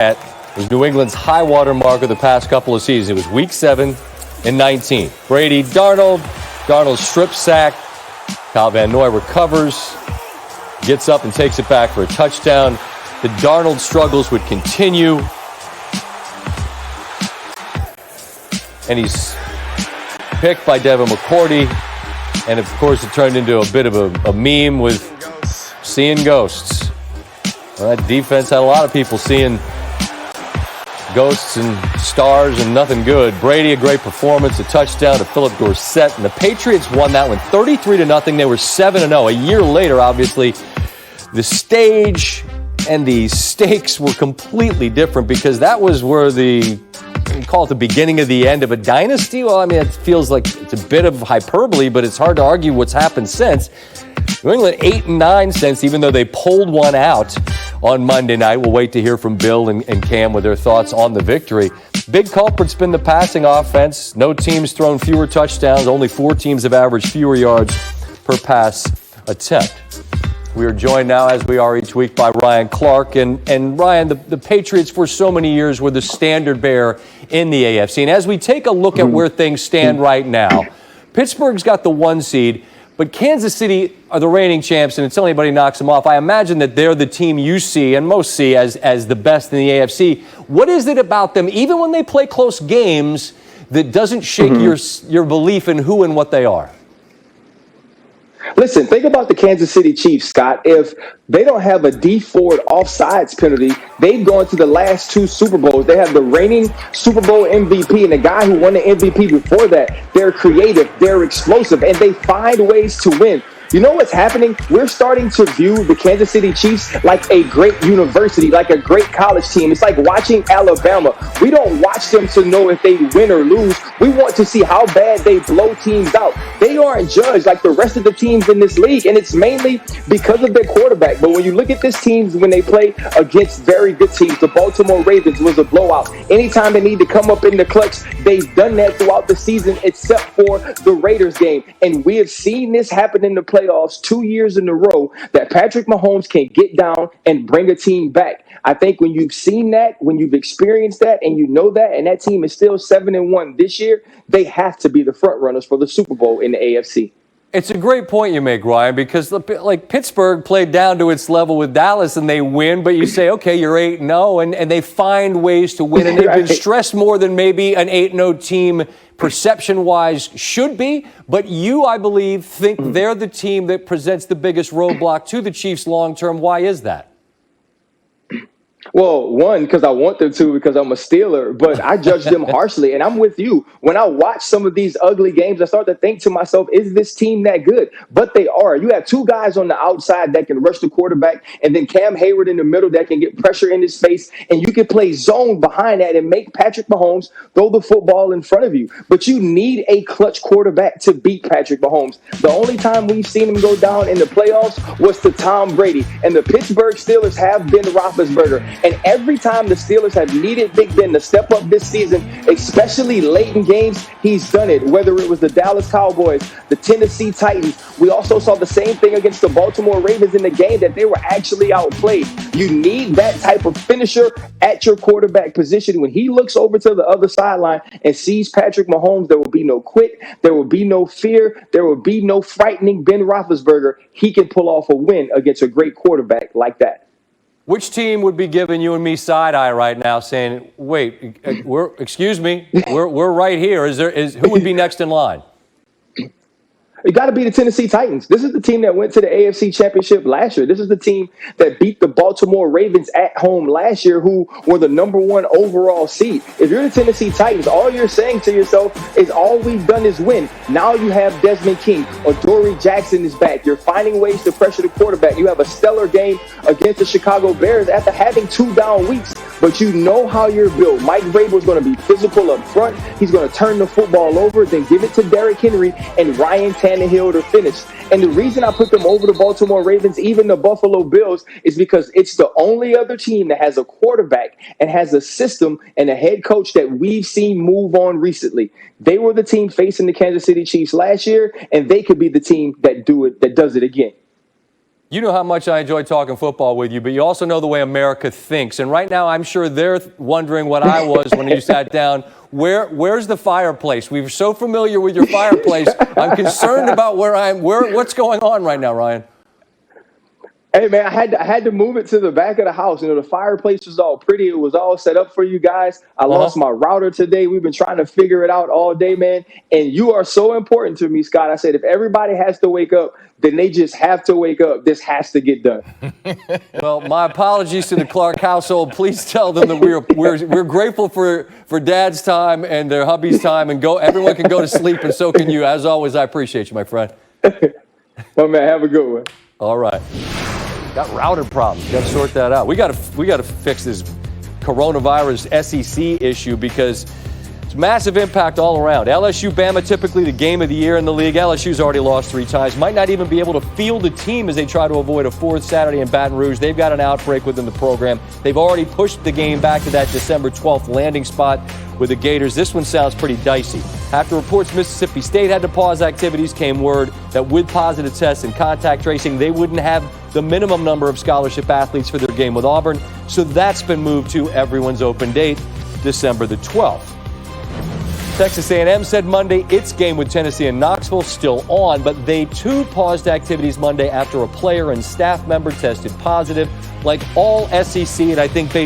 It was New England's high water mark of the past couple of seasons. It was Week 7 and 19. Brady, Darnold strip sack. Kyle Van Noy recovers, gets up and takes it back for a touchdown. The Darnold struggles would continue. And he's picked by Devin McCourty. And, of course, it turned into a bit of a meme with seeing ghosts. Well, that defense had a lot of people seeing ghosts and stars and nothing good. Brady, a great performance, a touchdown to Philip Dorsett. And the Patriots won that one 33-0. They were 7-0. A year later, obviously, the stage and the stakes were completely different because that was where you call it the beginning of the end of a dynasty. Well, I mean, it feels like it's a bit of hyperbole, but it's hard to argue what's happened since. New England 8-9 since, even though they pulled one out on Monday night. We'll wait to hear from Bill and Cam with their thoughts on the victory. Big culprit's been the passing offense. No team's thrown fewer touchdowns. Only 4 teams have averaged fewer yards per pass attempt. We are joined now, as we are each week, by Ryan Clark. And Ryan, the Patriots for so many years were the standard bearer in the AFC. And as we take a look at where things stand right now, Pittsburgh's got the 1 seed, but Kansas City are the reigning champs, and until anybody knocks them off, I imagine that they're the team you see and most see as the best in the AFC. What is it about them, even when they play close games, that doesn't shake your belief in who and what they are? Listen, think about the Kansas City Chiefs, Scott. If they don't have a Dee Ford offsides penalty, they've gone to the last 2 Super Bowls. They have the reigning Super Bowl MVP and the guy who won the MVP before that. They're creative, they're explosive, and they find ways to win. You know what's happening? We're starting to view the Kansas City Chiefs like a great university, like a great college team. It's like watching Alabama. We don't watch them to know if they win or lose. We want to see how bad they blow teams out. They aren't judged like the rest of the teams in this league, and it's mainly because of their quarterback. But when you look at this teams when they play against very good teams, the Baltimore Ravens was a blowout. Anytime they need to come up in the clutch, they've done that throughout the season except for the Raiders game. And we have seen this happen in the playoffs 2 years in a row, that Patrick Mahomes can get down and bring a team back. I think when you've seen that, when you've experienced that, and you know that, and that team is still 7-1 this year, they have to be the front runners for the Super Bowl in the AFC. It's a great point you make, Ryan, because like Pittsburgh played down to its level with Dallas and they win, but you say, okay, you're 8-0, and they find ways to win, and they've been stressed more than maybe an 8-0 team perception-wise should be. But you, I believe, think they're the team that presents the biggest roadblock to the Chiefs long-term. Why is that? Well, one, because I want them to, because I'm a Steeler, but I judge them harshly. And I'm with you. When I watch some of these ugly games, I start to think to myself, is this team that good? But they are. You have 2 guys on the outside that can rush the quarterback, and then Cam Hayward in the middle that can get pressure in his face, and you can play zone behind that and make Patrick Mahomes throw the football in front of you. But you need a clutch quarterback to beat Patrick Mahomes. The only time we've seen him go down in the playoffs was to Tom Brady, and the Pittsburgh Steelers have Ben Roethlisberger. And every time the Steelers have needed Big Ben to step up this season, especially late in games, he's done it. Whether it was the Dallas Cowboys, the Tennessee Titans, we also saw the same thing against the Baltimore Ravens in the game that they were actually outplayed. You need that type of finisher at your quarterback position. When he looks over to the other sideline and sees Patrick Mahomes, there will be no quit, there will be no fear, there will be no frightening Ben Roethlisberger. He can pull off a win against a great quarterback like that. Which team would be giving you and me side-eye right now saying, wait, we're right here. Who would be next in line? It got to be the Tennessee Titans. This is the team that went to the AFC Championship last year. This is the team that beat the Baltimore Ravens at home last year, who were the #1 overall seed. If you're the Tennessee Titans, all you're saying to yourself is all we've done is win. Now you have Desmond King. Adoree Jackson is back. You're finding ways to pressure the quarterback. You have a stellar game against the Chicago Bears after having 2 down weeks. But you know how you're built. Mike Vrabel's going to be physical up front. He's going to turn the football over, then give it to Derrick Henry and Ryan Tannehill to finish. And the reason I put them over the Baltimore Ravens, even the Buffalo Bills, is because it's the only other team that has a quarterback and has a system and a head coach that we've seen move on recently. They were the team facing the Kansas City Chiefs last year, and they could be the team that does it again. You know how much I enjoy talking football with you, but you also know the way America thinks. And right now, I'm sure they're wondering what I was when you sat down. Where's the fireplace? We were so familiar with your fireplace. I'm concerned about what's going on right now, Ryan. Hey man, I had to move it to the back of the house. You know, the fireplace was all pretty. It was all set up for you guys. I lost my router today. We've been trying to figure it out all day, man. And you are so important to me, Scott. I said, if everybody has to wake up, then they just have to wake up. This has to get done. Well, my apologies to the Clark household. Please tell them that we're grateful for Dad's time and their hubby's time, and everyone can go to sleep, and so can you. As always, I appreciate you, my friend. Well, man, have a good one. All right. Got router problems. Got to sort that out. We got to fix this coronavirus SEC issue because it's massive impact all around. LSU, Bama, typically the game of the year in the league. LSU's already lost 3 times. Might not even be able to field a team as they try to avoid a 4th Saturday in Baton Rouge. They've got an outbreak within the program. They've already pushed the game back to that December 12th landing spot with the Gators. This one sounds pretty dicey. After reports Mississippi State had to pause activities, came word that with positive tests and contact tracing, they wouldn't have the minimum number of scholarship athletes for their game with Auburn. So that's been moved to everyone's open date, December the 12th. Texas A&M said Monday its game with Tennessee and Knoxville still on, but they too paused activities Monday after a player and staff member tested positive. Like all SEC, and I think based